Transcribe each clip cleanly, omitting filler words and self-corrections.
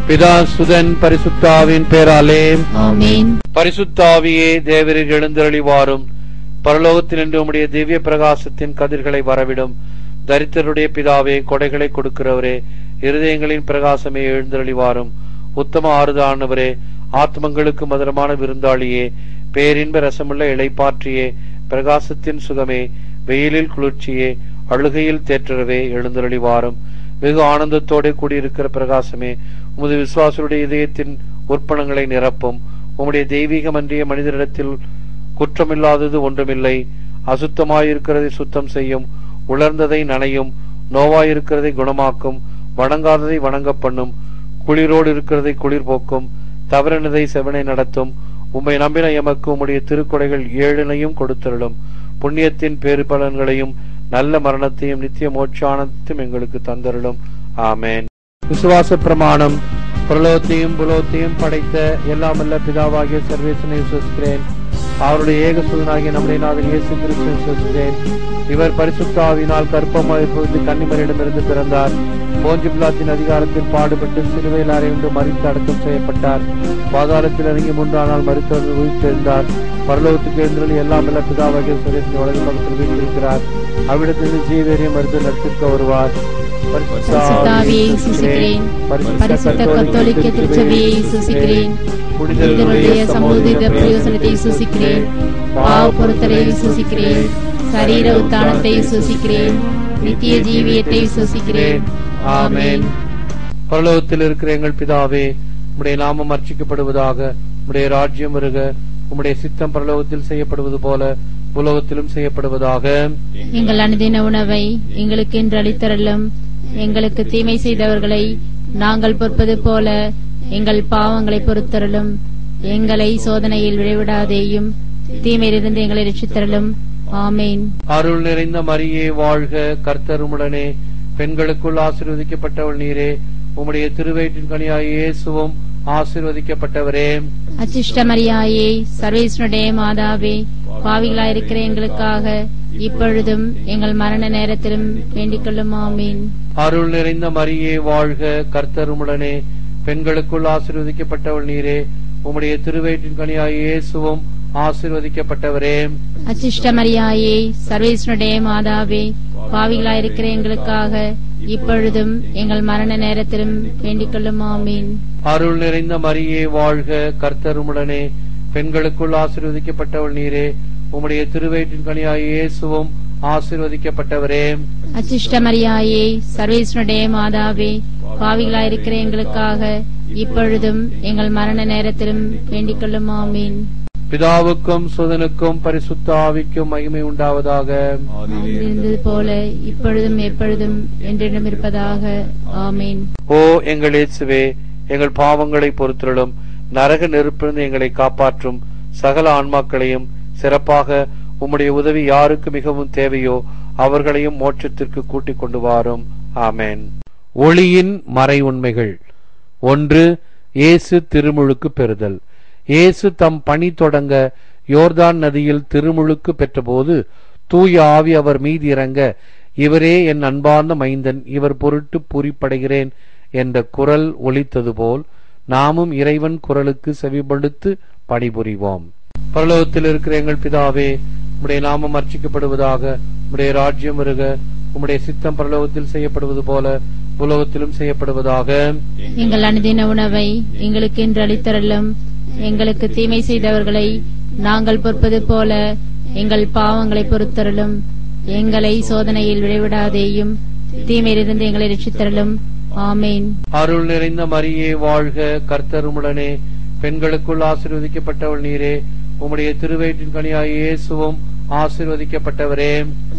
பிதா சுதன் பரிசுத்தாவின் பேராலே ஆமென். பரிசுத்தாவியே தேவரில் எழுந்தருளிவாரும். பரலோகத்தினின்று உம்முடைய திவ்ய பிரகாசத்தின் கதிர்களை வரவிடும். தரித்திரருடைய பிதாவே, கொடைகளை கொடுக்கிறவரே, இருதயங்களின் பிரகாசமே எழுந்தருளிவாரும். உத்தம ஆறுதானவரே, ஆத்மங்களுக்கு மதுரமான விருந்தாளியே, பேரின்ப ரசமுள்ள இளைப்பாற்றியே, பிரகாசத்தின் சுகமே, வெயிலில் குளிர்ச்சியே, அழுகையில் தேற்றரவே எழுந்தருளிவாரும். வெகு ஆனந்தத்தோடு கூடியிருக்கிற பிரகாசமே, உமது விசுவாசருடைய இதயத்தின் உற்பணங்களை நிரப்பும். உம்முடைய தெய்வீகம் அன்றிய மனிதரிடத்தில் குற்றமில்லாதது ஒன்றுமில்லை. அசுத்தமாயிருக்கிறதை சுத்தம் செய்யும், உலர்ந்ததை நனையும், நோவாயிருக்கிறதை குணமாக்கும், வணங்காததை வணங்க பண்ணும், குளிரோடு இருக்கிறதை குளிர் போக்கும், தவறினதை செவனை நடத்தும். உம்மை நம்பின எமக்கு உம்முடைய திருக்கொடைகள் 7 கொடுத்தருளும். புண்ணியத்தின் பேறு பலன்களையும் நல்ல மரணத்தையும் நித்திய மோட்சானத்தையும் எங்களுக்கு தந்தருளும். ஆமேன். விசுவாச பிரமாணம். பிரலோகத்தையும் புலோகத்தையும் படைத்த எல்லாமல்ல பிதாவாகிய சர்வேசனை விசுவசிக்கிறேன். அவருடைய ஏகசுதனாகிய நம்முடைய நாதன் இயேசு கிறிஸ்துவை விசுவசிக்கிறேன். இவர் பரிசுத்த ஆவியினால் கர்ப்பமாய் பொழுது கன்னிமரியிடமிருந்து பிறந்தார். போஞ்சு பிலாத்தின் அதிகாரத்தில் பாடுபட்டு சிலுவையில் அறையுண்டு மரித்து அடக்கம் செய்யப்பட்டார். பாதாளத்தில் இறங்கி 3 நாள் மரித்தவர்கள் உயிர்த்தெழுந்தார். பரலோகத்துக்கு எழுந்தருளி எல்லாமல்ல பிதாவாகிய சர்வேசனை வலது பக்கத்தில் வீற்றிருக்கிறார். அவ்விடத்திலிருந்து ஜீவேரியம் மருத்துவ நடத்திற்க வருவார். பரிசுத்தாவியை விசுவசிக்கிறேன். பரிசுத்த கத்தோலிக்க திருச்சபையை விசுவசிக்கிறேன். புனிதர்களுடைய சமூக பிரயோசனத்தை விசுவசிக்கிறேன். பாவ பொறுத்தலை விசுவசிக்கிறேன். சரீர உத்தானத்தை விசுவசிக்கிறேன். நித்திய ஜீவியத்தை விசுவசிக்கிறேன். ஆமென். பரலோகத்தில் இருக்கிற எங்கள் பிதாவே, உம்முடைய நாமம் அர்ச்சிக்கப்படுவதாக. உம்முடைய ராஜ்யம் வருக. உம்முடைய சித்தம் பரலோகத்தில் செய்யப்படுவது போல உலகத்திலும் செய்யப்படுவதாக. எங்கள் அனுதின உணவை எங்களுக்கு இன்று அளித்தருளும். எங்களுக்கு தீமை செய்தவர்களை நாங்கள் பொறுப்பது போல எங்கள் பாவங்களை பொறுத்தருளும். எங்களை சோதனையில் விளைவிடாதேயும், தீமையிலிருந்து எங்களை ரட்சித்தருளும். ஆமேன். அருள் நிறைந்த மரியே வாழ்க, கர்த்தர் உம்முடனே. பெண்களுக்குள் ஆசீர்வதிக்கப்பட்டவள் நீரே. உம்முடைய திருவயிற்றின் கனியாகிய இயேசுவும் ஆசீர்வதிக்கப்பட்டவரே. அச்சிஷ்ட மரியாயே, சர்வேஸ்வருடைய மாதாவே, பாவிகளாயிருக்கிற எங்களுக்காக இப்பொழுதும் எங்கள் மரண நேரத்திலும் வேண்டிக் கொள்ளும். ஆமீன். அருள் நிறைந்த மரியே வாழ்க, கர்த்தர் உம்முடனே. பெண்களுக்குள் ஆசீர்வதிக்கப்பட்டவள் நீரே. உம்முடைய திருவயிற்றின் கனியாகிய இயேசுவும் ஆசீர்வதிக்கப்பட்டவரே. அச்சிஷ்ட மரியாயே, சர்வேஸ்வருடைய மாதாவே, பாவிகளாயிருக்கிற எங்களுக்காக இப்பொழுதும் எங்கள் மரண நேரத்திலும் வேண்டிக் கொள்ளும். ஆமீன். அருள் நிறைந்த மரியே வாழ்க, கர்த்தர் உம்முடனே. பெண்களுக்குள் ஆசீர்வதிக்கப்பட்டவள் நீரே. உம்முடைய திருவயிற்றின் கனியாகிய இயேசுவும் ஆசீர்வதிக்கப்பட்டவரே. அச்சிஷ்ட மரியாயே, சர்வேஸ்வருடைய மாதாவே, பாவிகளாயிருக்கிற எங்களுக்காக இப்பொழுதும் எங்கள் மரண நேரத்திலும் வேண்டிக் கொள்ளும். ஆமீன். பிதாவுக்கும் சுதனுக்கும் பரிசுத்த ஆவிக்கும் மகிமை உண்டாவதாக. இருந்தது போல இப்பொழுதும் எப்பொழுதும் என்றென்றும் இருப்பதாக. ஆமீன். ஓ எங்கள் இயேசுவே, எங்கள் பாவங்களை பொறுத்தருளும். நரக நெருப்பிலிருந்து எங்களை காப்பாற்றும். சகல ஆன்மாக்களையும், சிறப்பாக உம்முடைய உதவி யாருக்கு மிகவும் தேவையோ அவர்களையும் மோட்சத்திற்கு கூட்டிக் கொண்டு வாரும். ஆமேன். ஒளியின் மறை உண்மைகள். 1. இயேசு திருமுழுக்கு பெறுதல். இயேசு தம் பணி தொடங்க யோர்தான் நதியில் திருமுழுக்கு பெற்றபோது தூய ஆவி அவர் மீது இறங்க, இவரே என் அன்பார்ந்த மைந்தன், இவர் பொருட்டு பூரிப்படைகிறேன் என்ற குரல் ஒலித்தது போல் நாமும் இறைவன் குரலுக்கு செவிமடுத்து பணிபுரிவோம். பரலோகத்தில் இருக்கிற எங்கள் பிதாவே, உம்முடைய நாமம் அர்ச்சிக்கப்படுவதாக. உம்முடைய ராஜ்யம் வருக. உம்முடைய சித்தம் பரலோகத்தில் செய்யப்படுவது போல உலகத்திலும் செய்யப்படுவதாக. எங்கள் அனுதின உணவை எங்களுக்கு இன்று அளித்தருளும். எங்களுக்கு தீமை செய்தவர்களை நாங்கள் பொறுப்பது போல எங்கள் பாவங்களை பொறுத்தருளும். எங்களை சோதனையில் விளைவிடாதேயும், தீமையிலிருந்து எங்களை ரட்சித்தருளும். ஆமேன். அருள் நிறைந்த மரியே வாழ்க, கர்த்தர் உம்முடனே. பெண்களுக்குள் ஆசீர்வதிக்கப்பட்டவள் நீரே. உம்முடைய திருவயிற்றின் கனியாகிய இயேசுவும் ஆசீர்வதிக்கப்பட்டவரே.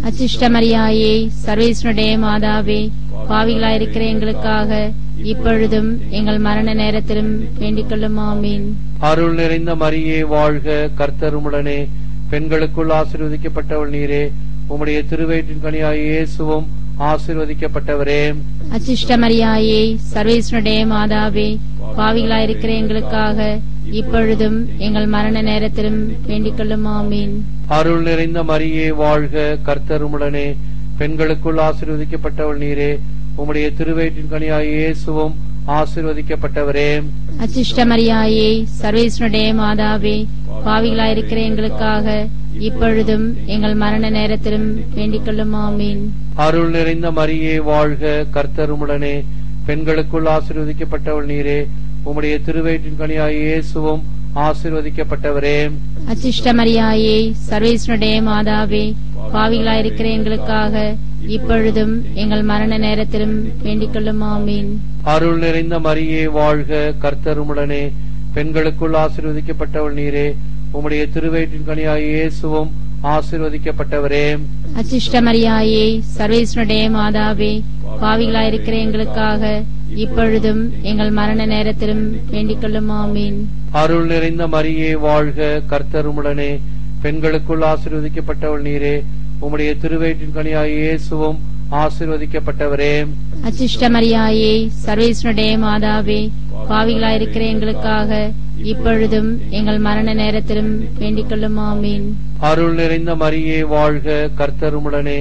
அச்சிஷ்ட மரியாயே, சர்வேஸ்வருடைய மாதாவே, பாவிகளாயிருக்கிற எங்களுக்காக இப்பொழுதும் எங்கள் மரண நேரத்திலும் வேண்டிக் கொள்ளும். ஆமீன். அருள் நிறைந்த மரியே வாழ்க, கர்த்தர் உம்முடனே. பெண்களுக்குள் ஆசீர்வதிக்கப்பட்டவள் நீரே. உம்முடைய திருவயிற்றின் கனியாகிய இயேசுவும் ஆசீர்வதிக்கப்பட்டவரே. அச்சிஷ்ட மரியாயே, சர்வேஸ்வருடைய மாதாவே, பாவிகளாயிருக்கிற எங்களுக்காக இப்பொழுதும் எங்கள் மரண நேரத்திலும் வேண்டிக் கொள்ளும். ஆமீன். அருள் நிறைந்த மரியே வாழ்க, கர்த்தர் உம்முடனே. பெண்களுக்குள் ஆசீர்வதிக்கப்பட்டவள் நீரே. உம்முடைய திருவயிற்றின் கனியாகிய இயேசுவும் ஆசீர்வதிக்கப்பட்டவரே. அச்சிஷ்ட மரியாயே, சர்வேஸ்வருடைய மாதாவே, பாவிகளாயிருக்கிற எங்களுக்காக இப்பொழுதும் எங்கள் மரண நேரத்திலும் வேண்டிக் கொள்ளும். ஆமீன். அருள் நிறைந்த மரியே வாழ்க, கர்த்தர் உம்முடனே, பெண்களுக்குள் ஆசீர்வதிக்கப்பட்டவள் நீரே. உம்முடைய திருவயிற்றின் கனியாகிய இயேசுவும் ஆசீர்வதிக்கப்பட்டவரே. அச்சிஷ்ட மரியாயே, சர்வேஸ்வருடைய மாதாவே, பாவிகளாயிருக்கிற எங்களுக்காக இப்பொழுதும் எங்கள் மரண நேரத்திலும் வேண்டிக் கொள்ளும். ஆமீன். அருள் நிறைந்த மரியே வாழ்க, கர்த்தர் உம்முடனே, பெண்களுக்குள் ஆசீர்வதிக்கப்பட்டவள் நீரே. உம்முடைய திருவயிற்றின் கனியாகிய இயேசுவும் ஆசீர்வதிக்கப்பட்டவரே. அச்சிஷ்ட மரியாயே, சர்வேஸ்வருடைய மாதாவே, பாவிகளாயிருக்கிற எங்களுக்காக இப்பொழுதும் எங்கள் மரண நேரத்திலும் வேண்டிக் கொள்ளும். ஆமீன். அருள் நிறைந்த மரியே வாழ்க, கர்த்தர் உம்முடனே, பெண்களுக்குள் ஆசீர்வதிக்கப்பட்டவள் நீரே. உம்முடைய திருவயிற்றின் கனியாகிய இயேசுவும் ஆசீர்வதிக்கப்பட்டவரே. அச்சிஷ்ட மரியாயே, சர்வேஸ்வருடைய மாதாவே, பாவிகளாயிருக்கிற எங்களுக்காக இப்பொழுதும் எங்கள் மரண நேரத்திலும் வேண்டிக் கொள்ளும். ஆமீன். அருள் நிறைந்த மரியே வாழ்க, கர்த்தர் உம்முடனே,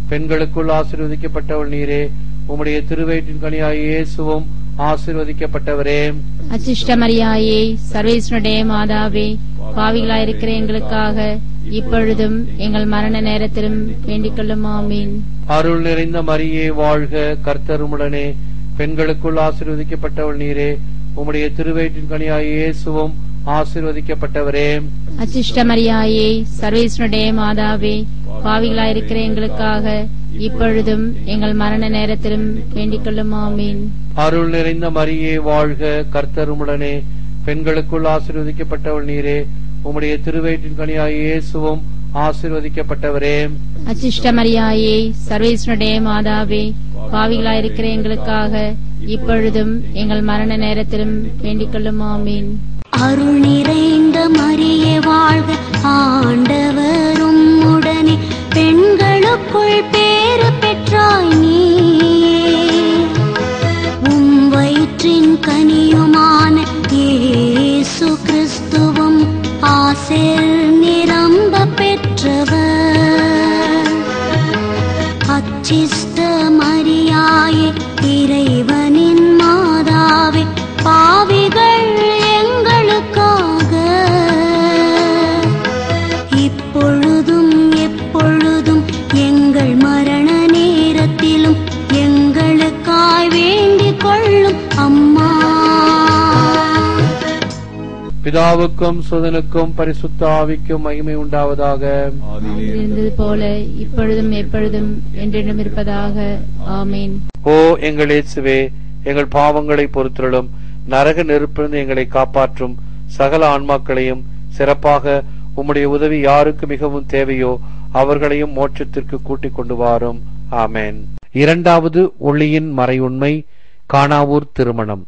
பெண்களுக்குள் ஆசீர்வதிக்கப்பட்டவள் நீரே. உம்முடைய திருவயிற்றின் கனியாகிய இயேசுவும் ஆசீர்வதிக்கப்பட்டவரே. அச்சிஷ்ட மரியாயே, சர்வேஸ்வருடைய மாதாவே, பாவிகளாயிருக்கிற எங்களுக்காக இப்பொழுதும் எங்கள் மரண நேரத்திலும் வேண்டிக் கொள்ளும். ஆமீன். அருள் நிறைந்த மரியே வாழ்க, கர்த்தர் உம்முடனே, பெண்களுக்குள் ஆசீர்வதிக்கப்பட்டவள் நீரே. உம்முடைய திருவயிற்றின் கனியாகிய இயேசுவும் ஆசீர்வதிக்கப்பட்டவரே. அச்சிஷ்ட மரியாயே, சர்வேஸ்வருடைய மாதாவே, பாவிகளாயிருக்கிற எங்களுக்காக இப்பொழுதும் எங்கள் மரண நேரத்திலும் வேண்டிக் கொள்ளும். ஆமீன். அருள் நிறைந்த மரியே வாழ்க, கர்த்தர் உம்முடனே, பெண்களுக்குள் ஆசீர்வதிக்கப்பட்டவள் நீரே. உம்முடைய திருவயிற்றின் கனியாகிய இயேசுவும் ஆசீர்வதிக்கப்பட்டவரே. அச்சிஷ்ட மரியாயே, சர்வேஸ்வருடைய மாதாவே, பாவிகளாயிருக்கிற எங்களுக்காக இப்பொழுதும் எங்கள் மரண நேரத்திலும் வேண்டிக் கொள்ளும். ஆமீன். அருள் நிறைந்த மரியே வாழ்க, ஆண்டவர் உம்முடனே, பெண்களுக்குள் பேறு பெற்றாய் நீயே. உம் வயிற்றின் கனியுமான இயேசு கிறிஸ்துவும் ஆசீர் நிரம்ப பெற்றவர். அச்சிஷ்ட மரியாயே, இறைவனின் மாதாவே, பாவிகள் எங்களுக்காக இப்பொழுதும் எப்பொழுதும் எங்கள் மரண நேரத்திலும் எங்களுக்காய் வேண்டிக் கொள்ளும். அம்மா. பிதாவுக்கும் சுதனுக்கும் பரிசுத்த ஆவிக்கும் மகிமை உண்டாவதாக. இருந்தது போல இப்பொழுதும் எப்பொழுதும் என்றென்றும் இருப்பதாக. ஆமீன். ஓ எங்கள் இயேசுவே, எங்கள் பாவங்களை பொறுத்தருளும், நரக நெருப்பிலிருந்து எங்களை காப்பாற்றும். சகல ஆன்மாக்களையும், சிறப்பாக உம்முடைய உதவி யாருக்கு மிகவும் தேவையோ அவர்களையும் மோட்சத்திற்கு கூட்டிக் கொண்டு வாரும். ஆமேன். இரண்டாவது ஒளியின் மறையுண்மை, கானாவூர் திருமணம்.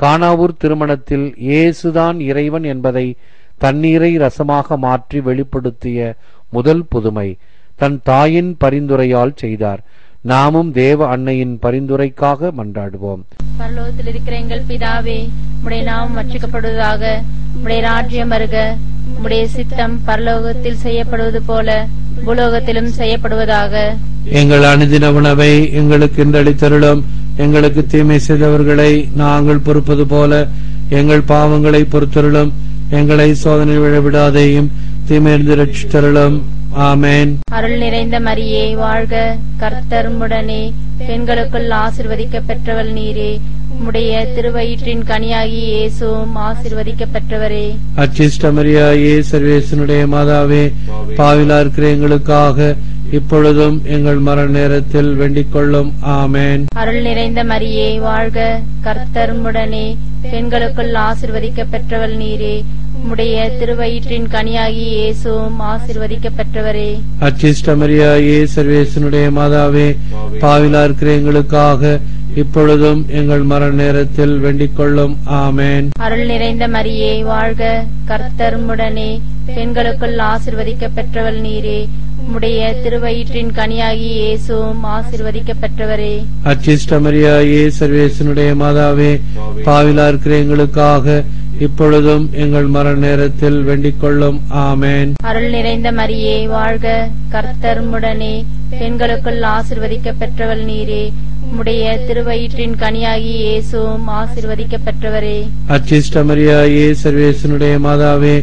கானாவூர் திருமணத்தில் இயேசுதான் இறைவன் என்பதை தண்ணீரை ரசமாக மாற்றி வெளிப்படுத்திய முதல் புதுமை தன் தாயின் பரிந்துரையால் செய்தார். நாமும் தேவ அன்னையின் பரிந்துரைக்காக மன்றாடுவோம். பரலோகத்தில் இருக்கிற எங்கள் பிதாவே, உம்முடைய நாமம் வச்சிக்கப்படுவதாக, உம்முடைய ராஜ்யம் வருக, உம்முடைய சித்தம் பரலோகத்தில் செய்யப்படுவது போல பூலோகத்திலும் செய்யப்படுவதாக. எங்கள் அனுதின உணவை எங்களுக்கு இன்று அளித்தருளும். எங்களுக்கு தீமை செய்தவர்களை நாங்கள் பொறுப்பது போல எங்கள் பாவங்களை பொறுத்தருளும். எங்களை சோதனை விழவிடாதையும் தீமையிலிருந்து ரட்சித்தருளும். ஆமேன். அருள் நிறைந்த மரியே வாழ்க, கர்த்தர் உம்முடனே, பெண்களுக்குள் ஆசீர்வதிக்கப் பெற்றவள் நீரே. உம்முடைய திருவயிற்றின் கனியாகிய இயேசுவும் ஆசீர்வதிக்கப் பெற்றவரே. அச்சிஷ்ட மரியாயே, சர்வேசனுடைய மாதாவே, பாவிலா இருக்கிற எங்களுக்காக இப்பொழுதும் எங்கள் மரண நேரத்தில் வேண்டிக் கொள்ளும். ஆமேன். அருள் நிறைந்த மரியே வாழ்க, கர்த்தர் உம்முடனே, பெண்களுக்குள் ஆசீர்வதிக்கப் பெற்றவள் நீரே. உம்முடைய திருவயிற்றின் கனியாகிய இயேசுவும் ஆசீர்வதிக்கப் பெற்றவரே. அச்சிஷ்ட மரியாயே, சர்வேசனுடைய மாதாவே, பாவிலா இருக்கிற எங்களுக்காக இப்பொழுதும் எங்கள் மரண நேரத்தில் வேண்டிக் கொள்ளும். ஆமேன். அருள் நிறைந்த மரியே வாழ்க, கர்த்தர் உம்முடனே, பெண்களுக்குள் ஆசீர்வதிக்கப் பெற்றவள் நீரே. உம்முடைய திருவயிற்றின் கனியாகிய இயேசுவும் ஆசீர்வதிக்கப் பெற்றவரே. அச்சிஷ்ட மரியாயே, சர்வேசனுடைய மாதாவே, பாவிலா இருக்கிற எங்களுக்காக இப்பொழுதும் எங்கள் மரண நேரத்தில் வேண்டிக் கொள்ளும். ஆமேன். அருள் நிறைந்த மரியே வாழ்க, கர்த்தர் உம்முடனே, பெண்களுக்குள் ஆசீர்வதிக்கப் பெற்றவள் நீரே. உம்முடைய திருவயிற்றின் கனியாகிய இயேசுவும் ஆசீர்வதிக்கப்பட்டவரே. அச்சிஷ்ட மரியாயே, சர்வேசனுடைய மாதாவே,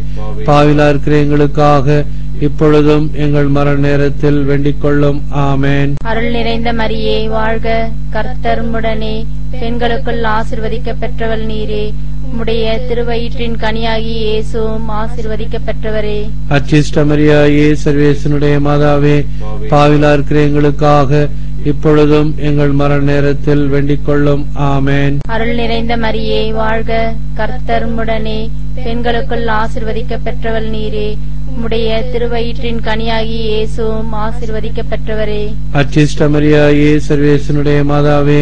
பாவிலா இருக்கிற எங்களுக்காக இப்பொழுதும் எங்கள் மரண நேரத்தில் வேண்டிக் கொள்ளும். ஆமேன். அருள் நிறைந்த மரியே வாழ்க, கர்த்தர் உம்முடனே, பெண்களுக்குள் ஆசீர்வதிக்கப்பட்டவள் நீரே. உம்முடைய திருவயிற்றின் கனியாகிய இயேசுவும் ஆசீர்வதிக்கப்பட்டவரே. அச்சிஷ்ட மரியாயே, சர்வேசனுடைய மாதாவே, பாவிலா இருக்கிற எங்களுக்காக இப்பொழுதும் எங்கள் மரண நேரத்தில் வேண்டிக் கொள்ளும். ஆமேன். அருள் நிறைந்த மரியே வாழ்க, கர்த்தர் உம்முடனே, பெண்களுக்குள் ஆசீர்வதிக்கப்பட்டவள் நீரே. உம்முடைய திருவயிற்றின் கனியாகிய இயேசுவும் ஆசீர்வதிக்கப்பட்டவரே. அச்சிஷ்ட மரியாயே, சர்வேசனுடைய மாதாவே,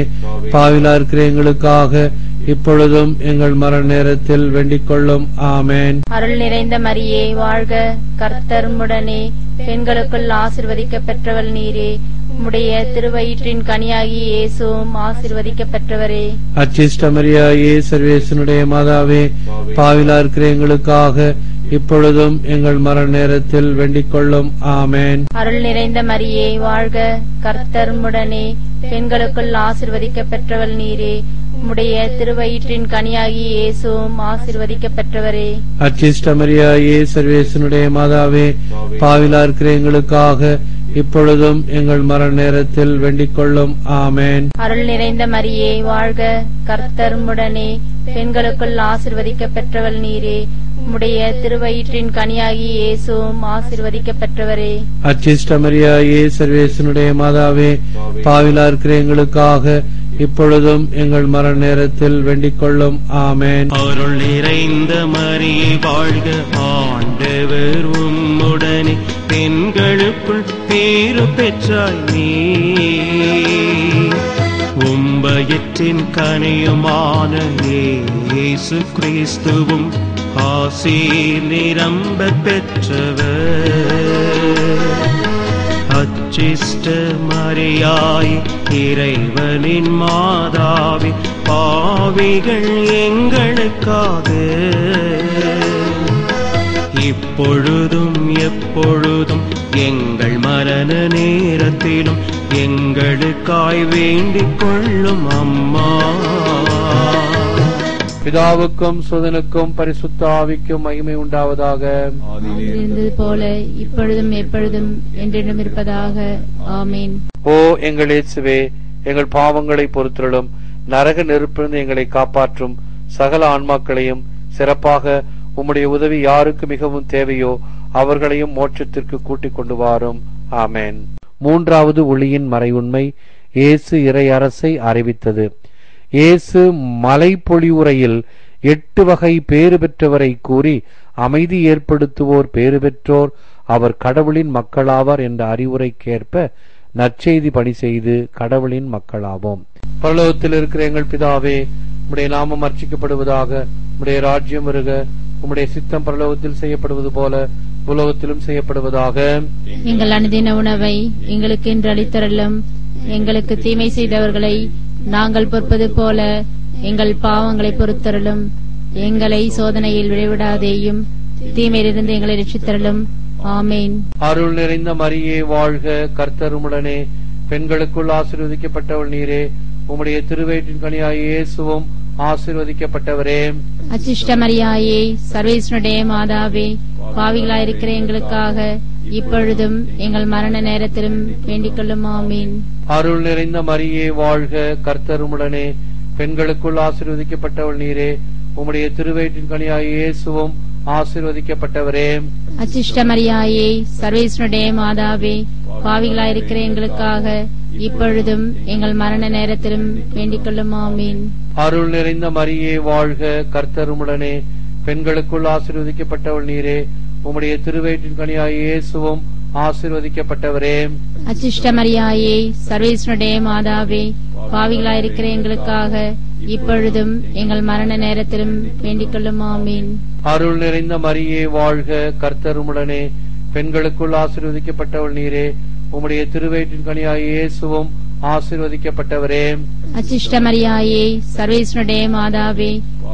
பாவிலா இருக்கிற எங்களுக்காக இப்பொழுதும் எங்கள் மரண நேரத்தில் வேண்டிக் கொள்ளும். ஆமேன். அருள் நிறைந்த மரியே வாழ்க, கர்த்தர் உம்முடனே, பெண்களுக்குள் ஆசீர்வதிக்கப்பட்டவள் நீரே. உம்முடைய திருவயிற்றின் கனியாகிய இயேசுவும் ஆசீர்வதிக்கப்பட்டவரே. அச்சிஷ்ட மரியாயே, சர்வேசனுடைய மாதாவே, பாவிலா இருக்கிற எங்களுக்காக இப்பொழுதும் எங்கள் மரண நேரத்தில் வேண்டிக் கொள்ளும். ஆமேன். அருள் நிறைந்த மரியே வாழ்க, கர்த்தர் உம்முடனே, பெண்களுக்குள் ஆசீர்வதிக்கப்பட்டவள் நீரே. உம்முடைய திருவயிற்றின் கனியாகிய இயேசுவும் ஆசீர்வதிக்கப்பட்டவரே. அச்சிஷ்ட மரியாயே, சர்வேசனுடைய மாதாவே, பாவிலா இருக்கிற எங்களுக்காக இப்பொழுதும் எங்கள் மரண நேரத்தில் வேண்டிக் கொள்ளும். ஆமேன். அருள் நிறைந்த மரியே வாழ்க, கர்த்தர் உம்முடனே, பெண்களுக்குள் ஆசீர்வதிக்கப்பட்டவள் நீரே. உம்முடைய திருவயிற்றின் கனியாகிய இயேசுவும் ஆசீர்வதிக்கப்பட்டவரே. அச்சிஷ்ட மரியாயே, சர்வேசனுடைய மாதாவே, பாவிலா இருக்கிற எங்களுக்காக இப்பொழுதும் எங்கள் மரண நேரத்தில் வேண்டிக் கொள்ளும். ஆமேன். அருள் நிறைந்த மரியே வாழ்க, ஆண்டவர் உம்முடனே, பெண்களுக்குள் பேறு பெற்றாய் நீ. உம்பயற்றின் கனியுமான இயேசு கிறிஸ்துவும் ஆசீர் நிரம்ப பெற்றவர். அச்சிஷ்ட மரியாய், இறைவனின் மாதாவே, பாவிகள் எங்களுக்காக இப்பொழுதும் எப்பொழுதும் எங்கள் மரண நேரத்திலும் எங்களுக்காய் வேண்டிக் கொள்ளும். அம்மா. பிதாவுக்கும் சுதனுக்கும் பரிசுத்த ஆவிக்கும் மகிமை உண்டாவதாக. இருந்தது போல இப்பொழுதும் எப்பொழுதும் என்றென்றும் இருப்பதாக. ஆமீன். ஓ எங்கள் இயேசுவே, எங்கள் பாவங்களை பொறுத்தருளும், நரக நெருப்பிலிருந்து எங்களை காப்பாற்றும். சகல ஆன்மாக்களையும், சிறப்பாக உம்முடைய உதவி யாருக்கு மிகவும் தேவையோ அவர்களையும் மோட்சத்திற்கு கூட்டிக் கொண்டு வாரும். ஆமேன். மூன்றாவது ஒளியின் மறைவுண்மை. இயேசு இறை அரசை அறிவித்தது. இயேசு மலை பொழிவுரையில் 8 வகை பேறு பெற்றவரை கூறி, அமைதி ஏற்படுத்துவோர் பேறு பெற்றோர், அவர் கடவுளின் மக்களாவார் என்ற அறிவுரைக்கேற்ப நற்செய்தி பணி செய்து கடவுளின் மக்களாவோம். பரலோகத்தில் இருக்கிற எங்கள் பிதாவே, உம்முடைய நாமம் அர்ச்சிக்கப்படுவதாக. உம்முடைய ராஜ்யம் வருக. உம்முடைய சித்தம் பரலோகத்தில் செய்யப்படுவது போல உலகத்திலும் செய்யப்படுவதாக. எங்கள் அனுதின உணவை எங்களுக்கு இன்று அளித்தருளும். எங்களுக்கு தீமை செய்தவர்களை நாங்கள் பொறுப்பது போல எங்கள் பாவங்களை பொறுத்தருளும். எங்களை சோதனையில் விளைவிடாதேயும், தீமையிலிருந்து எங்களை ரட்சித்தருளும். ஆமேன். அருள் நிறைந்த மரியே வாழ்க, கர்த்தர் உம்முடனே, பெண்களுக்குள் ஆசீர்வதிக்கப்பட்டவள் நீரே. உம்முடைய திருவயிற்றின் கனியாகிய இயேசுவும் ஆசீர்வதிக்கப்பட்டவரே. அச்சிஷ்ட மரியாயே, சர்வேஸ்வருடைய மாதாவே, பாவிகளாயிருக்கிற எங்களுக்காக இப்பொழுதும் எங்கள் மரண நேரத்திலும் வேண்டிக் கொள்ளும். ஆமீன். அருள் நிறைந்த மரியே வாழ்க, கர்த்தர் உம்முடனே, பெண்களுக்குள் ஆசீர்வதிக்கப்பட்டவள் நீரே. உம்முடைய திருவயிற்றின் கனியாகிய இயேசுவும் ஆசீர்வதிக்கப்பட்டவரே. அச்சிஷ்ட மரியாயே, சர்வேஸ்வருடைய மாதாவே, பாவிகளாயிருக்கிற எங்களுக்காக இப்பொழுதும் எங்கள் மரண நேரத்திலும் வேண்டிக் கொள்ளும். ஆமீன். அருள் நிறைந்த மரியே வாழ்க, கர்த்தர் உம்முடனே, பெண்களுக்குள் ஆசீர்வதிக்கப்பட்டவள் நீரே. உம்முடைய திருவயிற்றின் கனியாகிய இயேசுவும் ஆசீர்வதிக்கப்பட்டவரே. அச்சிஷ்ட மரியாயே, சர்வேஸ்வருடைய மாதாவே, பாவிகளாயிருக்கிற எங்களுக்காக இப்பொழுதும் எங்கள் மரண நேரத்திலும் வேண்டிக் கொள்ளும். ஆமீன். அருள் நிறைந்த மரியே வாழ்க, கர்த்தர் உம்முடனே, பெண்களுக்குள் ஆசீர்வதிக்கப்பட்டவள் நீரே. உம்முடைய திருவயிற்றின் கனியாகிய இயேசுவும் ஆசீர்வதிக்கப்பட்டவரே. அச்சிஷ்ட மரியாயே, சர்வேஸ்வருடைய மாதாவே,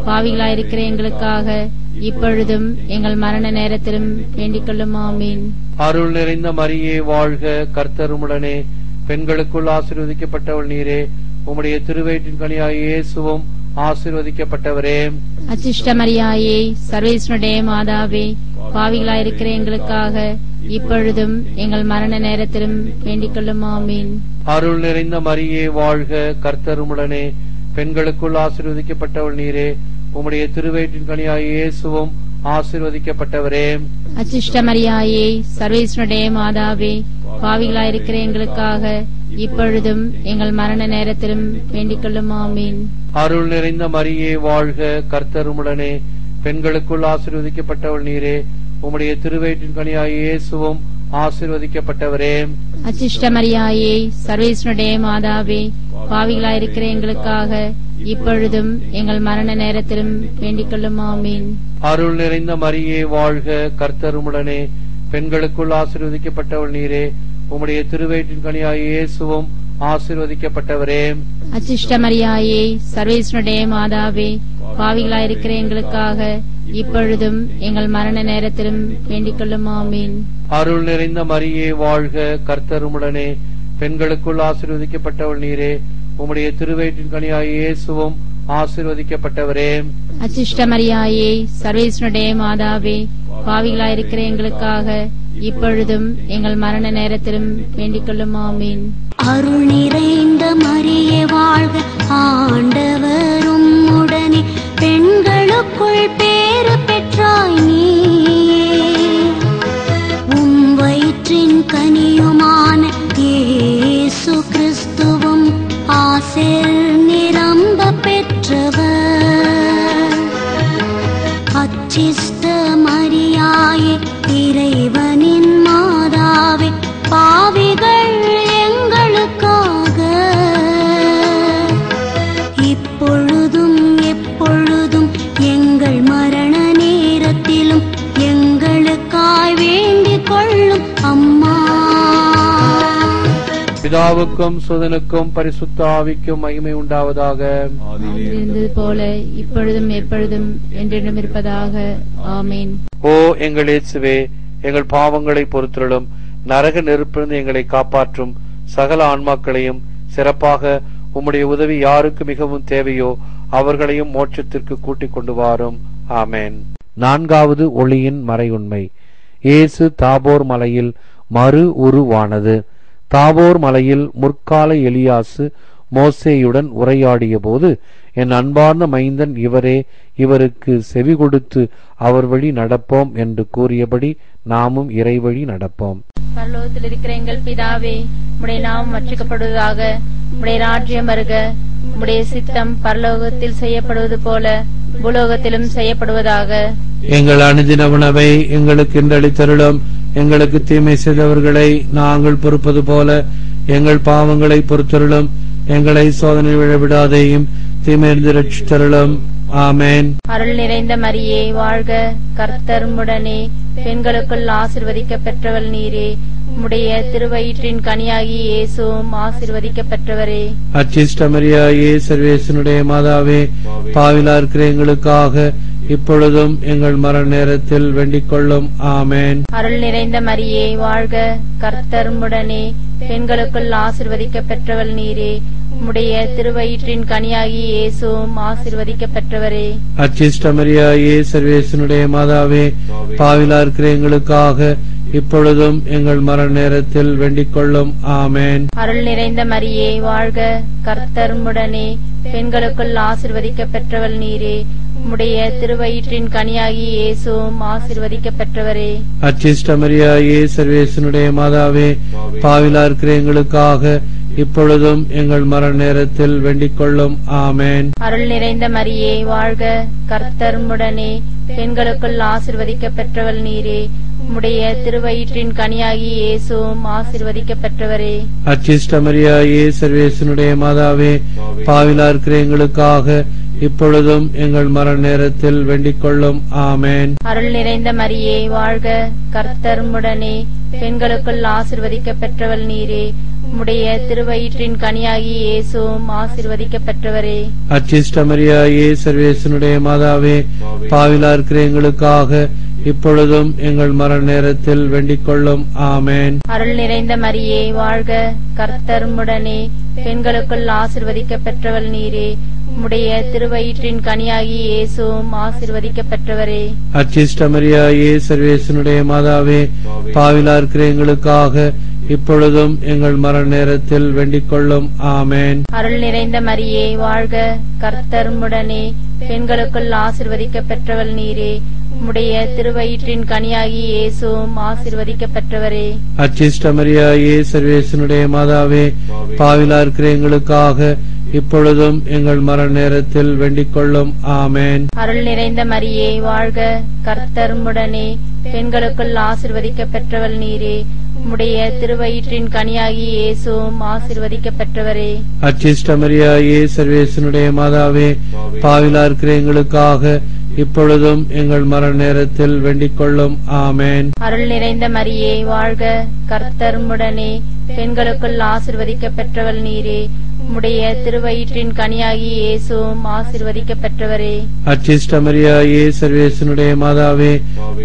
பாவிகளாயிருக்கிற எங்களுக்காக இப்பொழுதும் எங்கள் மரண நேரத்திலும் வேண்டிக் கொள்ளும். ஆமீன். அருள் நிறைந்த மரியே வாழ்க, கர்த்தர் உம்முடனே, பெண்களுக்குள் ஆசீர்வதிக்கப்பட்டவள் நீரே. உம்முடைய திருவயிற்றின் கனியாகிய இயேசுவும் ஆசீர்வதிக்கப்பட்டவரே. அச்சிஷ்ட மரியாயே, சர்வேஸ்வருடைய மாதாவே, பாவிகளாயிருக்கிற எங்களுக்காக இப்பொழுதும் எங்கள் மரண நேரத்திலும் வேண்டிக் கொள்ளும். ஆமீன். அருள் நிறைந்த மரியே வாழ்க, கர்த்தர் உம்முடனே, பெண்களுக்குள் ஆசீர்வதிக்கப்பட்டவள் நீரே. உம்முடைய திருவயிற்றின் கனியாகிய இயேசுவும் ஆசீர்வதிக்கப்பட்டவரே. அச்சிஷ்ட மரியாயே, சர்வேஸ்வருடைய மாதாவே, பாவிகளாயிருக்கிற எங்களுக்காக இப்பொழுதும் எங்கள் மரண நேரத்திலும் வேண்டிக் கொள்ளும். ஆமீன். அருள் நிறைந்த மரியே வாழ்க, கர்த்தர் உம்முடனே, பெண்களுக்குள் ஆசீர்வதிக்கப்பட்டவள் நீரே. உம்முடைய திருவயிற்றின் கனியாகிய இயேசுவும் ஆசீர்வதிக்கப்பட்டவரே. அச்சிஷ்ட மரியாயே, சர்வேஸ்வருடைய மாதாவே, பாவிகளாயிருக்கிற எங்களுக்காக இப்பொழுதும் எங்கள் மரண நேரத்திலும் வேண்டிக் கொள்ளும். ஆமீன். அருள் நிறைந்த மரியே வாழ்க, கர்த்தர் உம்முடனே, பெண்களுக்குள் ஆசீர்வதிக்கப்பட்டவள் நீரே. உம்முடைய திருவயிற்றின் கனியாகிய இயேசுவும் ஆசீர்வதிக்கப்பட்டவரே. அச்சிஷ்ட மரியாயே, சர்வேஸ்வருடைய மாதாவே, பாவிகளாயிருக்கிற எங்களுக்காக இப்பொழுதும் எங்கள் மரண நேரத்திலும் வேண்டிக் கொள்ளும். ஆமீன். அருள் நிறைந்த மரியே வாழ்க, கர்த்தர் உம்முடனே, பெண்களுக்குள் ஆசீர்வதிக்கப்பட்டவள் நீரே. உம்முடைய திருவயிற்றின் கனியாகிய இயேசுவும் ஆசீர்வதிக்கப்பட்டவரே. அச்சிஷ்ட மரியாயே, சர்வேஸ்வருடைய மாதாவே, பாவிகளாயிருக்கிற எங்களுக்காக இப்பொழுதும் எங்கள் மரண நேரத்திலும் வேண்டிக் கொள்ளும். ஆமீன். அருள் நிறைந்த மரியே வாழ்க, ஆண்டவரும் உடனே, பெண்களுக்குள் பேறு பெற்றாய் நீயே. உம் வயிற்றின் கனியுமான இயேசு கிறிஸ்துவும் ஆசீர் நிரம்ப பெற்றவர். அச்சிஷ்ட மரியாயே, இறைவனின் மாதாவே, பாவிகள் எங்களுக்காக இப்பொழுதும் எப்பொழுதும் எங்கள் மரண நேரத்திலும் எங்களுக்காய் வேண்டிக் கொள்ளும் அம்மா. பிதாவுக்கும் சுதனுக்கும் பரிசுத்த ஆவிக்கும் மகிமை உண்டாவதாக. இருந்தது போல இப்பொழுதும் எப்பொழுதும் என்றென்றும் இருப்பதாக. ஆமீன். ஓ எங்கள் இயேசுவே, எங்கள் பாவங்களை பொறுத்தருளும், நரக நெருப்பிலிருந்து எங்களை காப்பாற்றும். சகல ஆன்மாக்களையும், சிறப்பாக உம்முடைய உதவி யாருக்கு மிகவும் தேவையோ அவர்களையும் மோட்சத்திற்கு கூட்டிக் கொண்டு வாரும். ஆமேன். நான்காவது ஒளியின் மறையுண்மை. இயேசு தாபோர் மலையில் மறு உருவானது. தாபோர் மலையில் முற்கால எலியாசு மோசேயுடன் உரையாடிய போது, என் அன்பார்ந்த மைந்தன் இவரே, இவருக்கு செவி கொடுத்து அவர் வழி நடப்போம் என்று கூறியபடி நாமும் இறைவழி நடப்போம். பரலோகத்தில் இருக்கிற எங்கள் பிதாவே, உம்முடைய நாமம் வச்சிக்கப்படுவதாக, உம்முடைய ராஜ்யம் வருக, உம்முடைய சித்தம் பரலோகத்தில் செய்யப்படுவது போல பூலோகத்திலும் செய்யப்படுவதாக. எங்கள் அனுதின உணவை எங்களுக்கு இன்றளித்தருளும். எங்களுக்கு தீமை செய்தவர்களை நாங்கள் பொறுப்பது போல எங்கள் பாவங்களை பொறுத்தருளும். எங்களை சோதனை விழவிடாதேயும், தீமையிலிருந்து ரட்சித்தருளும். ஆமேன். அருள் நிறைந்த மரியே வாழ்க, கர்த்தர் உம்முடனே, பெண்களுக்குள் ஆசீர்வதிக்க பெற்றவள் நீரே. உம்முடைய திருவயிற்றின் கனியாகிய இயேசுவும் ஆசீர்வதிக்க பெற்றவரே. அச்சிஷ்ட மரியாயே, சர்வேசனுடைய மாதாவே, பாவிலா இருக்கிற எங்களுக்காக இப்பொழுதும் எங்கள் மரண நேரத்தில் வேண்டிக் கொள்ளும். ஆமேன். அருள் நிறைந்த மரியே வாழ்க, கர்த்தர் உம்முடனே, பெண்களுக்குள் ஆசீர்வதிக்க பெற்றவள் நீரே. உம்முடைய திருவயிற்றின் கனியாகிய இயேசுவும் ஆசீர்வதிக்க பெற்றவரே. அச்சிஷ்ட மரியாயே, சர்வேசனுடைய மாதாவே, பாவிலா இருக்கிற எங்களுக்காக இப்பொழுதும் எங்கள் மரண நேரத்தில் வேண்டிக் கொள்ளும். ஆமேன். அருள் நிறைந்த மரியே வாழ்க, கர்த்தர் உம்முடனே, பெண்களுக்குள் ஆசீர்வதிக்க பெற்றவள் நீரே. உம்முடைய திருவயிற்றின் கனியாகிய இயேசுவும் ஆசீர்வதிக்க பெற்றவரே. அச்சிஷ்ட மரியாயே, சர்வேசனுடைய மாதாவே, பாவிலா இருக்கிற எங்களுக்காக இப்பொழுதும் எங்கள் மரண நேரத்தில் வேண்டிக் கொள்ளும். ஆமேன். அருள் நிறைந்த மரியே வாழ்க, கர்த்தர் உம்முடனே, பெண்களுக்குள் ஆசீர்வதிக்க பெற்றவள் நீரே. உம்முடைய திருவயிற்றின் கனியாகிய இயேசுவும் ஆசீர்வதிக்க பெற்றவரே. அச்சிஷ்ட மரியாயே, சர்வேசனுடைய மாதாவே, பாவிலா இருக்கிற எங்களுக்காக இப்பொழுதும் எங்கள் மரண நேரத்தில் வேண்டிக் கொள்ளும். ஆமேன். அருள் நிறைந்த மரியே வாழ்க, கர்த்தர் உம்முடனே, பெண்களுக்குள் ஆசீர்வதிக்க பெற்றவள் நீரே. உம்முடைய திருவயிற்றின் கனியாகிய இயேசுவும் ஆசீர்வதிக்க பெற்றவரே. அச்சிஷ்ட மரியாயே, சர்வேசனுடைய மாதாவே, பாவிலா இருக்கிற எங்களுக்காக இப்பொழுதும் எங்கள் மரண நேரத்தில் வேண்டிக் கொள்ளும். ஆமேன். அருள் நிறைந்த மரியே வாழ்க, கர்த்தர் உம்முடனே, பெண்களுக்குள் ஆசீர்வதிக்கப்பட்டவள் நீரே, உம்முடைய திருவயிற்றின் கனியாகி இயேசுவும் ஆசீர்வதிக்கப்பட்டவரே. அச்சிஷ்ட மரியாயே, சர்வேசனுடைய மாதாவே, பாவிலா இருக்கிற எங்களுக்காக இப்பொழுதும் எங்கள் மரண நேரத்தில் வேண்டிக் கொள்ளும். ஆமேன். அருள் நிறைந்த மரியே வாழ்க, கர்த்தர் உம்முடனே, பெண்களுக்குள் ஆசீர்வதிக்கப்பட்டவள் நீரே, உம்முடைய திருவயிற்றின் கனியாகி இயேசுவும் ஆசீர்வதிக்கப்பட்டவரே. அச்சிஷ்ட மரியாயே, சர்வேசனுடைய மாதாவே, பாவிலா இருக்கிற எங்களுக்காக இப்பொழுதும் எங்கள் மரண நேரத்தில் வேண்டிக் கொள்ளும். ஆமேன். அருள் நிறைந்த மரியே வாழ்க, கர்த்தர் உம்முடனே, பெண்களுக்குள் ஆசீர்வதிக்கப்பட்டவள் நீரே, உம்முடைய திருவயிற்றின் கனியாகி இயேசுவும் ஆசீர்வதிக்கப்பட்டவரே. அச்சிஷ்ட மரியாயே, சர்வேசனுடைய மாதாவே, பாவிலா இருக்கிற எங்களுக்காக இப்பொழுதும் எங்கள் மரண நேரத்தில் வேண்டிக் கொள்ளும். ஆமேன். அருள் நிறைந்த மரியே வாழ்க, கர்த்தர் உம்முடனே, பெண்களுக்குள் ஆசீர்வதிக்கப்பட்டவள் நீரே, உம்முடைய திருவயிற்றின் கனியாகி இயேசுவும் ஆசீர்வதிக்கப்பட்டவரே. அச்சிஷ்ட மரியாயே, சர்வேசனுடைய மாதாவே,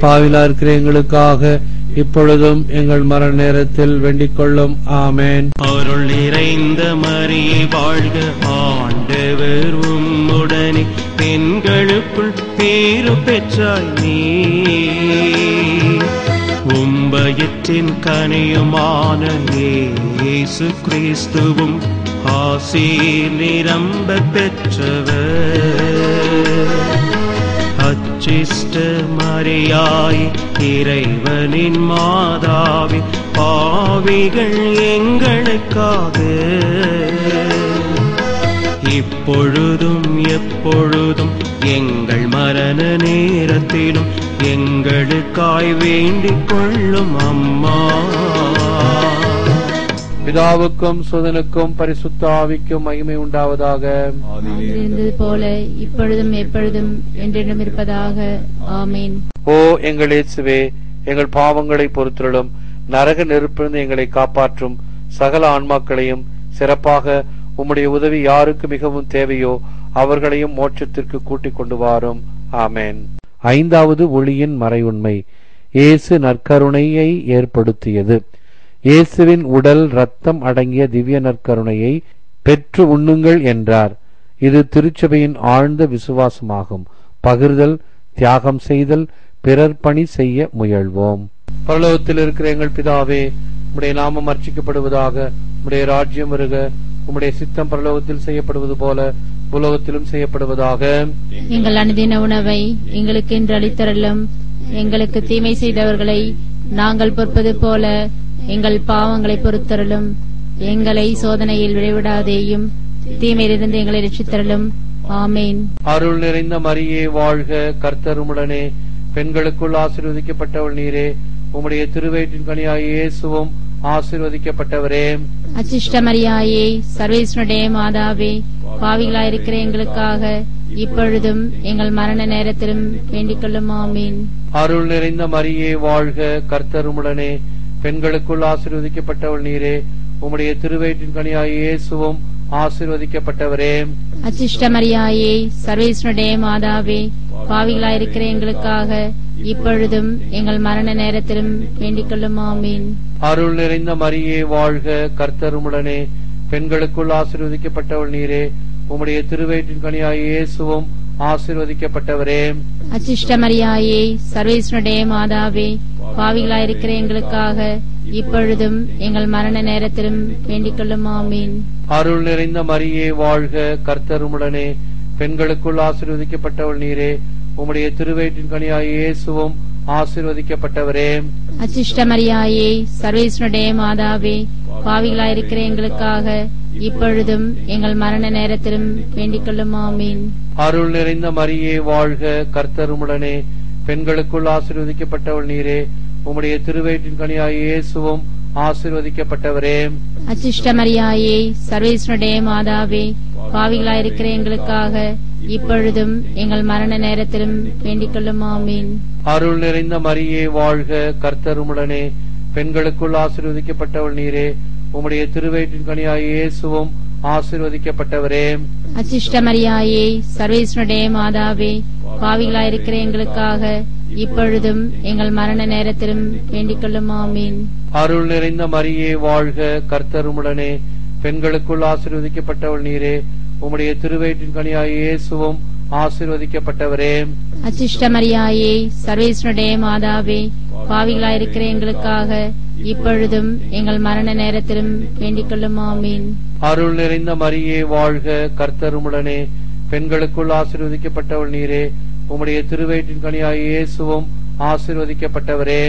பாவிலா இருக்கிற எங்களுக்காக இப்பொழுதும் எங்கள் மரண நேரத்தில் வேண்டிக் கொள்ளும். ஆமேன். அருள் நிறைந்த மரியே வாழ்க, ஆண்டவர் உம்முடனே, பெண்களுக்குள் பேறு பெற்றாய் நீ, உம்பயற்றின் கனியுமான இயேசு கிறிஸ்துவும் ஆசீர் நிரம்ப பெற்றவர். அச்சிஷ்ட மரியாய், இறைவனின் மாதாவே, பாவிகள் எங்களுக்காக இப்பொழுதும் எப்பொழுதும் எங்கள் மரண நேரத்திலும் எங்களுக்காய் வேண்டிக் கொள்ளும் அம்மா. பிதாவுக்கும் சுதனுக்கும் பரிசுத்த ஆவிக்கும் மகிமை உண்டாவதாக. இருந்தது போல இப்பொழுதும் எப்பொழுதும் என்றென்றும் இருப்பதாக. ஆமீன். ஓ எங்கள் இயேசுவே, எங்கள் பாவங்களை பொறுத்தருளும், நரக நெருப்பிலிருந்து எங்களை காப்பாற்றும், சகல ஆன்மாக்களையும், சிறப்பாக உம்முடைய உதவி யாருக்கு மிகவும் தேவையோ அவர்களையும் மோட்சத்திற்கு கூட்டிக் கொண்டு வாரும். ஆமேன். ஐந்தாவது ஒளியின் மறைவுண்மை. இயேசு நற்கருணையை ஏற்படுத்தியது. இயேசுவின் உடல் இரத்தம் அடங்கிய திவ்ய நற்கருணையை பெற்று உண்ணுங்கள் என்றார். இது திருச்சபையின் ஆழ்ந்த விசுவாசமாகும். பகிர்தல், தியாகம் செய்தல், பிறர் பணி செய்ய முயல்வோம். பரலோகத்தில் இருக்கிற எங்கள் பிதாவே, உம்முடைய நாமம் அர்ச்சிக்கப்படுவதாக, உம்முடைய ராஜ்யம் வருக, உம்முடைய சித்தம் பரலோகத்தில் செய்யப்படுவது போல உலகத்திலும் செய்யப்படுவதாக. எங்கள் அனுதின உணவை எங்களுக்கு இன்று அளித்தருளும். எங்களுக்கு தீமை செய்தவர்களை நாங்கள் பொறுப்பது போல எங்கள் பாவங்களை பொறுத்தருளும். எங்களை சோதனையில் விளைவிடாதேயும், தீமையிலிருந்து எங்களை ரட்சித்தருளும். ஆமேன். அருள் நிறைந்த மரியே வாழ்க, கர்த்தர் உம்முடனே, பெண்களுக்குள் ஆசீர்வதிக்கப்பட்டவள் நீரே, உம்முடைய திருவயிற்றின் கனியாகிய இயேசுவும் ஆசீர்வதிக்கப்பட்டவரே. அச்சிஷ்ட மரியாயே, சர்வேஸ்வருடைய மாதாவே, பாவிகளாயிருக்கிற எங்களுக்காக இப்பொழுதும் எங்கள் மரண நேரத்திலும் வேண்டிக் கொள்ளும். ஆமீன். அருள் நிறைந்த மரியே வாழ்க, கர்த்தர் உம்முடனே, பெண்களுக்குள் ஆசீர்வதிக்கப்பட்டவள் நீரே, உம்முடைய திருவயிற்றின் கனியாகிய இயேசுவும் ஆசீர்வதிக்கப்பட்டவரே. அச்சிஷ்ட மரியாயே, சர்வேஸ்வருடைய மாதாவே, பாவிகளாயிருக்கிற எங்களுக்காக இப்பொழுதும் எங்கள் மரண நேரத்திலும் வேண்டிக் கொள்ளும். ஆமீன். அருள் நிறைந்த மரியே வாழ்க, கர்த்தர் உம்முடனே, பெண்களுக்குள் ஆசீர்வதிக்கப்பட்டவள் நீரே, உம்முடைய திருவயிற்றின் கனியாகிய இயேசுவும் ஆசீர்வதிக்கப்பட்டவரே. அச்சிஷ்ட மரியாயே, சர்வேஸ்வருடைய மாதாவே, பாவிகளாயிருக்கிற எங்களுக்காக இப்பொழுதும் எங்கள் மரண நேரத்திலும் வேண்டிக் கொள்ளும். ஆமீன். அருள் நிறைந்த மரியே வாழ்க, கர்த்தர் உம்முடனே, பெண்களுக்குள் ஆசீர்வதிக்கப்பட்டவள் நீரே, உம்முடைய திருவயிற்றின் கனியாகிய இயேசுவும் ஆசீர்வதிக்கப்பட்டவரே. அச்சிஷ்ட மரியாயே, சர்வேஸ்வருடைய மாதாவே, பாவிகளாயிருக்கிற எங்களுக்காக இப்பொழுதும் எங்கள் மரண நேரத்திலும் வேண்டிக் கொள்ளும். ஆமீன். அருள் நிறைந்த மரியே வாழ்க, கர்த்தர் உம்முடனே, பெண்களுக்குள் ஆசீர்வதிக்கப்பட்டவள் நீரே, உம்முடைய திருவயிற்றின் கனியாகிய இயேசுவும் ஆசீர்வதிக்கப்பட்டவரே. அச்சிஷ்ட மரியாயே, சர்வேஸ்வருடைய மாதாவே, பாவிகளாயிருக்கிற எங்களுக்காக இப்பொழுதும் எங்கள் மரண நேரத்திலும் வேண்டிக் கொள்ளும். ஆமீன். அருள் நிறைந்த மரியே வாழ்க, கர்த்தர் உம்முடனே, பெண்களுக்குள் ஆசீர்வதிக்கப்பட்டவள் நீரே, உம்முடைய திருவயிற்றின் கனியாகிய இயேசுவும் ஆசீர்வதிக்கப்பட்டவரே. அச்சிஷ்ட மரியாயே, சர்வேஸ்வருடைய மாதாவே, பாவிகளாயிருக்கிற எங்களுக்காக இப்பொழுதும் எங்கள் மரண நேரத்திலும் வேண்டிக் கொள்ளும். ஆமீன். அருள் நிறைந்த மரியே வாழ்க, கர்த்தர் உம்முடனே, பெண்களுக்குள் ஆசீர்வதிக்கப்பட்டவள் நீரே. உம்முடைய திருவயிற்றின் கனியாய் இயேசுவும் ஆசீர்வதிக்கப்பட்டவரே. அச்சிஷ்ட மரியாயே, சர்வேஸ்வருடைய மாதாவே, பாவிகளாயிருக்கிற எங்களுக்காக இப்பொழுதும் எங்கள் மரண நேரத்திலும் வேண்டிக் கொள்ளும். ஆமீன். அருள் நிறைந்த மரியே வாழ்க, கர்த்தர் உம்முடனே, பெண்களுக்குள் ஆசீர்வதிக்கப்பட்டவள் நீரே. உம்முடைய திருவயிற்றின் கனியாய் இயேசுவும் ஆசீர்வதிக்கப்பட்டவரே.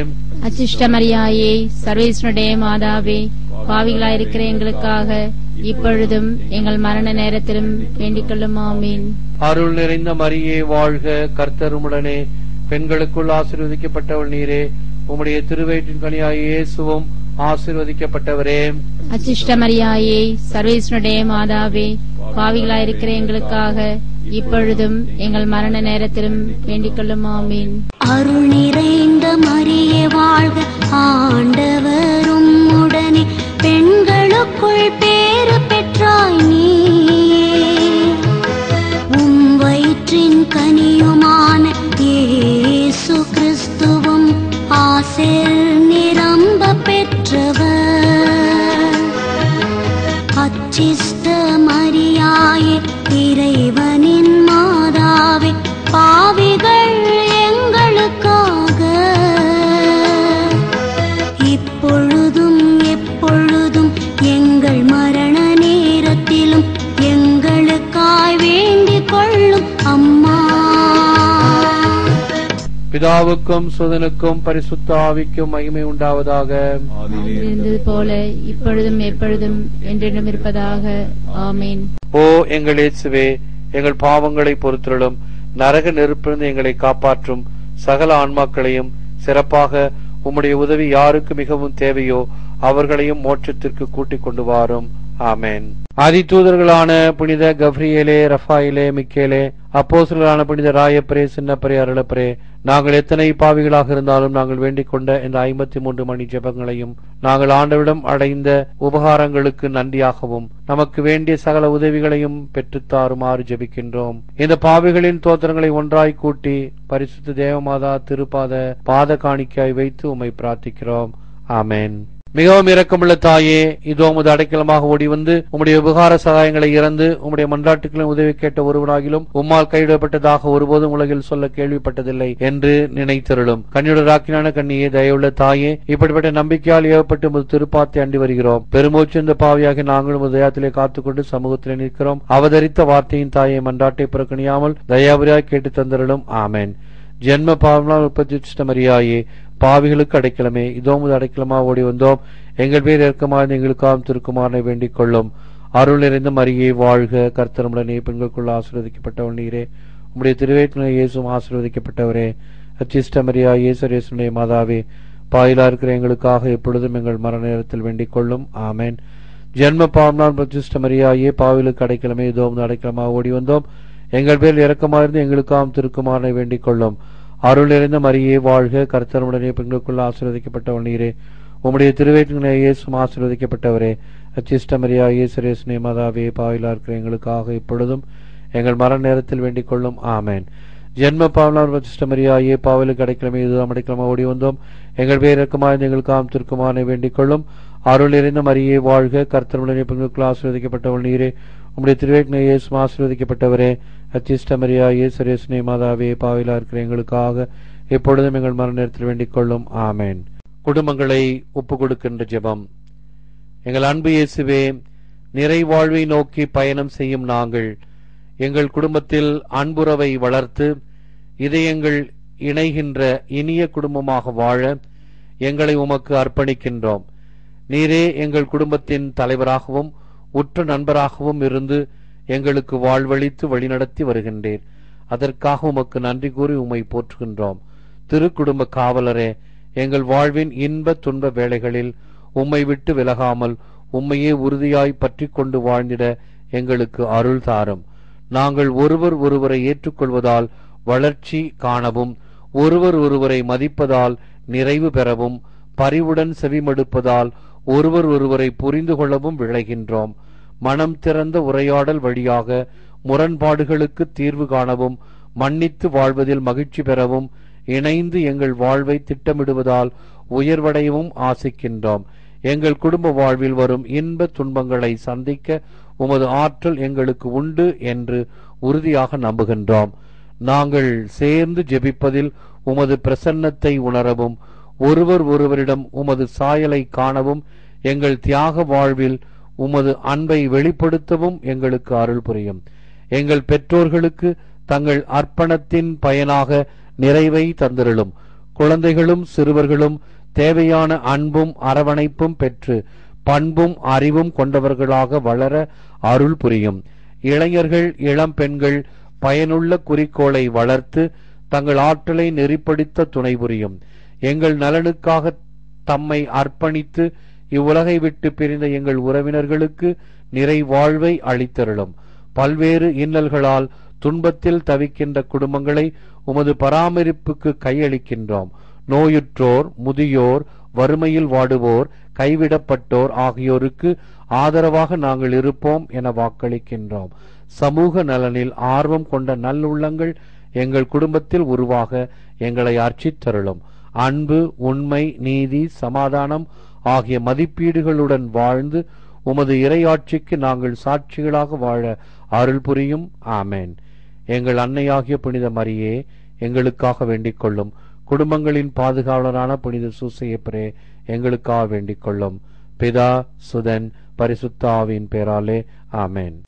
அச்சிஷ்ட மரியாயே, சர்வேஸ்வருடைய மாதாவே, பாவிகளாயிருக்கிற எங்களுக்காக இப்பொழுதும் எங்கள் மரண நேரத்திலும் வேண்டிக் கொள்ளும். ஆமீன். அருள் நிறைந்த மரியே வாழ்க, கர்த்தர் உம்முடனே, பெண்களுக்குள் ஆசீர்வதிக்கப்பட்டவள் நீரே. உம்முடைய திருவயிற்றின் கனியாய் இயேசுவும் ஆசீர்வதிக்கப்பட்டவரே. அச்சிஷ்ட மரியாயே, சர்வேஸ்வருடைய மாதாவே, பாவிகளாயிருக்கிற எங்களுக்காக இப்பொழுதும் எங்கள் மரண நேரத்திலும் வேண்டிக் கொள்ளும். ஆமீன். அருள் நிறைந்த மரியே வாழ்க, ஆண்டவர் உம்முடனே, பெண்களுக்குள் பேறு பெற்றாய் நீயே. உம் வயிற்றின் கனியுமான இயேசு கிறிஸ்துவும் ஆசீர் நிரம்ப பெற்றவர். அச்சிஷ்ட மரியாயே, இறைவனின் மாதாவே, பாவிகள் எங்களுக்காக இப்பொழுதும் எப்பொழுதும் எங்கள் மரண நேரத்திலும் எங்களுக்காய் வேண்டிக் கொள்ளும் அம்மா. பிதாவுக்கும் சுதனுக்கும் பரிசுத்த ஆவிக்கும் மகிமை உண்டாவதாக. இருந்தது போல இப்பொழுதும் எப்பொழுதும் என்றென்றும் இருப்பதாக. ஆமீன். ஓ எங்கள் இயேசுவே, எங்கள் பாவங்களை பொறுத்தருளும், நரக நெருப்பிலிருந்து எங்களை காப்பாற்றும். சகல ஆன்மாக்களையும், சிறப்பாக உம்முடைய உதவி யாருக்கு மிகவும் தேவையோ அவர்களையும் மோட்சத்திற்கு கூட்டிக் கொண்டு வாரும். ஆமேன். அதிதூதர்களான புனித கப்ரியேலே, ரஃபாயிலே, மிக்கேலே, அப்போஸ்தலரான புனித ராயப்பரே, சின்னப்பரே, அருளப்பரே, நாங்கள் எத்தனை பாவிகளாக இருந்தாலும் நாங்கள் வேண்டிக் கொண்ட இந்த 53 மணி ஜெபங்களையும் நாங்கள் ஆண்டவரிடம் அடைந்த உபகாரங்களுக்கு நன்றியாகவும் நமக்கு வேண்டிய சகல உதவிகளையும் பெற்றுத்தாருமாறு ஜெபிக்கின்றோம். இந்த பாவிகளின் தோத்திரங்களை ஒன்றாய் கூட்டி பரிசுத்த தேவமாதா திருப்பாத பாத காணிக்காய் வைத்து உம்மை பிரார்த்திக்கிறோம். ஆமேன். மிகவும் இரக்கமுள்ள தாயே, இதோ உமது அடைக்கலமாக ஓடி வந்து உம்முடைய உபகார சகாயங்களை இறந்து உம்முடைய மன்றாட்டுகளின் உதவி கேட்ட ஒருவனாகிலும் உம்மால் கைவிடப்பட்டதாக ஒருபோதும் உலகில் சொல்ல கேள்விப்பட்டதில்லை என்று நினைத்தருளும். கன்னியுடராக்கினான கண்ணியே, தயவுள்ள தாயே, இப்படிப்பட்ட நம்பிக்கையால் ஏவப்பட்டு உமது திருப்பாத்தை அண்டி வருகிறோம். பெருமூச்சு இந்த பாவியாக நாங்கள் உமது தயாத்திலே காத்துக்கொண்டு சமூகத்திலே நிற்கிறோம். அவதரித்த வார்த்தையின் தாயை மன்றாட்டை புறக்கணியாமல் தயாபுரியாய் கேட்டு தந்தருளும். ஆமேன். ஜென்ம பாவனால் உற்பத்தி மரியாயே, பாவிகளுக்கு அடைக்கலமே, இதோ உமது அடைக்கலமாக ஓடி வந்தோம். எங்கள் பேர் இறக்கமாக எங்களுக்காகவும் திருக்குமாரனை வேண்டிக் கொள்ளும். அருள் நிறைந்த மரியே வாழ்க, கர்த்தருடனே, பெண்களுக்குள்ள ஆசீர்வதிக்கப்பட்டவள் நீரே. உம்முடைய திருவயிற்றின் இயேசுவும் ஆசீர்வதிக்கப்பட்டவரே. அச்சிஷ்ட மரியாயே, சர்வேஸ்வருடைய மாதாவே, பாவிகளா இருக்கிற எங்களுக்காக எப்பொழுதும் எங்கள் மரண நேரத்தில் வேண்டிக் கொள்ளும். ஆமேன். ஜென்ம பாவனால் பிரதிஷ்ட மரியாயே, பாவிகளுக்கு அடைக்கலமே, இதோ உமது அடைக்கலமாக ஓடி வந்தோம். எங்கள் பேரில் இரக்கமாயிருந்து எங்களுக்காகவும் திருக்குமாரனை வேண்டிக் கொள்ளும். அருள் நிறைந்த மரியே வாழ்க, கர்த்தருடனே, பெண்களுக்குள்ள ஆசீர்வதிக்கப்பட்டவள் நீரே. உம்முடைய திருவயிற்றின் இயேசுவும் ஆசீர்வதிக்கப்பட்டவரே. அச்சிஷ்ட மரியாயே, சர்வேஸ்வருடைய மாதாவே, பாவிகளா இருக்கிற எங்களுக்காக இப்பொழுதும் எங்கள் மரண நேரத்தில் வேண்டிக் கொள்ளும். ஆமேன். ஜென்ம பாவனால் பிரதிஷ்ட மரியாயே, பாவிகளுக்கு அடைக்கலமே, இதுதான் அடைக்கலமாக ஓடி வந்தோம். எங்கள் பேர் இரக்கமாயிருந்து எங்களுக்காகவும் திருக்குமாரனை வேண்டிக் கொள்ளும். அருள் நிறைந்த மரியே வாழ்க, கர்த்தருடனே, பெண்களுக்குள்ள ஆசீர்வதிக்கப்பட்டவள் நீரே. உம்முடைய திருவயிற்றின் இயேசுவும் ஆசீர்வதிக்கப்பட்டவரே. அச்சிஷ்ட மரியாயே, சர்வேஸ்வருடைய மாதாவே, பாவிகளா இருக்கிற எங்களுக்காக எப்பொழுதும் எங்கள் மரண நேரத்தில் வேண்டிக் கொள்ளும். ஆமேன். குடும்பங்களை ஒப்புக் கொடுக்கின்ற ஜெபம். எங்கள் அன்பு இயேசுவே, நிறைவாழ்வை நோக்கி பயணம் செய்யும் நாங்கள் எங்கள் குடும்பத்தில் அன்புறவை வளர்த்து இதயங்கள் இணைகின்ற இனிய குடும்பமாக வாழ எங்களை உமக்கு அர்ப்பணிக்கின்றோம். நீரே எங்கள் குடும்பத்தின் தலைவராகவும் உற்ற நண்பராகவும் இருந்து எங்களுக்கு வாழ்வழித்து வழிநடத்தி வருகின்றீர். அதற்காக உமக்கு நன்றி கூறி உம்மை போற்றுகின்றோம். திருக்குடும்ப காவலரே, எங்கள் வாழ்வின் இன்ப துன்ப வேளைகளில் உம்மை விட்டு விலகாமல் உம்மையே உறுதியாய் பற்றி கொண்டு வாழ்ந்திட எங்களுக்கு அருள் தாரும். நாங்கள் ஒருவர் ஒருவரை ஏற்றுக்கொள்வதால் வளர்ச்சி காணவும், ஒருவர் ஒருவரை மதிப்பதால் நிறைவு பெறவும், பரிவுடன் செவிமடுப்பதால் ஒருவர் ஒருவரை புரிந்து கொள்ளவும் விளைகின்றோம். மனம் திறந்த உரையாடல் வழியாக முரண்பாடுகளுக்கு தீர்வு காணவும், மன்னித்து வாழ்வதில் மகிழ்ச்சி பெறவும் இணைந்து எங்கள் வாழ்வை திட்டமிடுவதால் உயர்வடையவும் ஆசிக்கின்றோம். எங்கள் குடும்ப வாழ்வில் வரும் இன்ப துன்பங்களை சந்திக்க உமது ஆற்றல் எங்களுக்கு உண்டு என்று உறுதியாக நம்புகின்றோம். நாங்கள் சேர்ந்து ஜெபிப்பதில் உமது பிரசன்னத்தை உணரவும் ஒருவர் ஒருவரிடம் உமது சாயலை காணவும் எங்கள் தியாக வாழ்வில் உமது அன்பை வெளிப்படுத்தவும் எங்களுக்கு அருள் புரியும். எங்கள் பெற்றோர்களுக்கு தங்கள் அர்ப்பணத்தின் பயனாக நிறைவை தந்திரலும். குழந்தைகளும் சிறுவர்களும் தேவையான அன்பும் அரவணைப்பும் பெற்று பண்பும் அறிவும் கொண்டவர்களாக வளர அருள் புரியும். இளைஞர்கள் இளம் பெண்கள் பயனுள்ள குறிக்கோளை வளர்த்து தங்கள் ஆற்றலை நெறிப்படுத்த துணை புரியும். எங்கள் நலனுக்காக தம்மை அர்ப்பணித்து இவ்வுலகை விட்டு பிரிந்த எங்கள் உறவினர்களுக்கு நிறை வாழ்வை அளித்தருளும். பல்வேறு இன்னல்களால் துன்பத்தில் தவிக்கின்ற குடும்பங்களை உமது பராமரிப்புக்கு கையளிக்கின்றோம். நோயுற்றோர், முதியோர், வறுமையில் வாடுவோர், கைவிடப்பட்டோர் ஆகியோருக்கு ஆதரவாக நாங்கள் இருப்போம் என வாக்களிக்கின்றோம். சமூக நலனில் ஆர்வம் கொண்ட நல்லுள்ளங்கள் எங்கள் குடும்பத்தில் உருவாக எங்களை அர்ச்சித்தருளும். அன்பு, உண்மை, நீதி, சமாதானம் ஆகிய மதிப்பீடுகளுடன் வாழ்ந்து உமது இறையாட்சிக்கு நாங்கள் சாட்சிகளாக வாழ அருள் புரியும். ஆமேன். எங்கள் அன்னையாகிய புனித மரியே, எங்களுக்காக வேண்டிக் கொள்ளும். குடும்பங்களின் பாதுகாவலரான புனித சூசையப்பரே, எங்களுக்காக வேண்டிக் கொள்ளும். பிதா, சுதன், பரிசுத்த ஆவியின் பேராலே. ஆமேன்.